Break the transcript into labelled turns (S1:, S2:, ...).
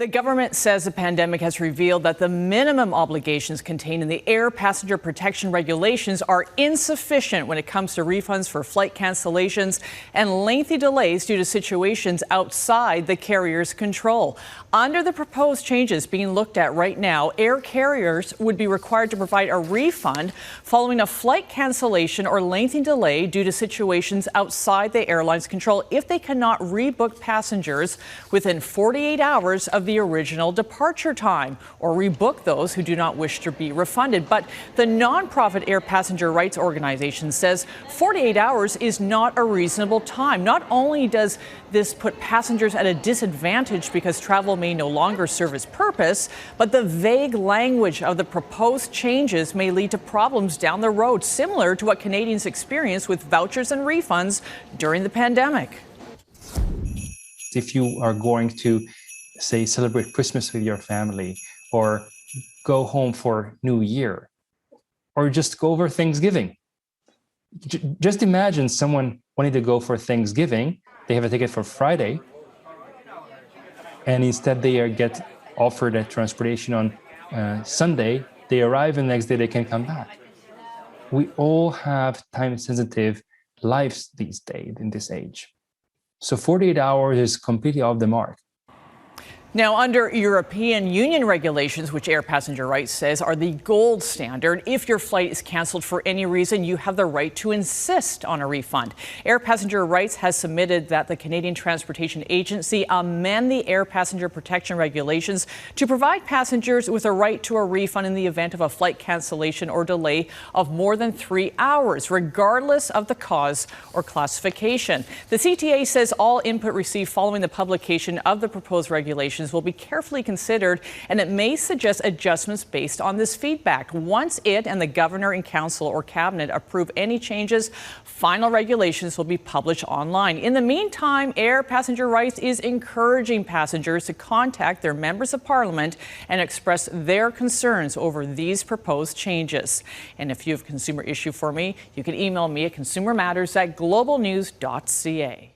S1: The government says the pandemic has revealed that the minimum obligations contained in the air passenger protection regulations are insufficient when it comes to refunds for flight cancellations and lengthy delays due to situations outside the carrier's control. Under the proposed changes being looked at right now, air carriers would be required to provide a refund following a flight cancellation or lengthy delay due to situations outside the airline's control if they cannot rebook passengers within 48 hours of the original departure time, or rebook those who do not wish to be refunded. But the nonprofit Air Passenger Rights Organization says 48 hours is not a reasonable time. Not only does this put passengers at a disadvantage because travel may no longer serve its purpose, but the vague language of the proposed changes may lead to problems down the road, similar to what Canadians experienced with vouchers and refunds during the pandemic.
S2: If you are going to, say, celebrate Christmas with your family, or go home for New Year, or just go over Thanksgiving. Just imagine someone wanting to go for Thanksgiving. They have a ticket for Friday, and instead they get offered a transportation on Sunday. They arrive, and the next day they can come back. We all have time-sensitive lives these days in this age. So 48 hours is completely off the mark.
S1: Now, under European Union regulations, which Air Passenger Rights says are the gold standard, if your flight is canceled for any reason, you have the right to insist on a refund. Air Passenger Rights has submitted that the Canadian Transportation Agency amend the air passenger protection regulations to provide passengers with a right to a refund in the event of a flight cancellation or delay of more than 3 hours, regardless of the cause or classification. The CTA says all input received following the publication of the proposed regulations will be carefully considered, and it may suggest adjustments based on this feedback. Once it and the governor and council or cabinet approve any changes, final regulations will be published online. In the meantime, Air Passenger Rights is encouraging passengers to contact their members of parliament and express their concerns over these proposed changes. And if you have a consumer issue for me, you can email me at consumermatters@globalnews.ca.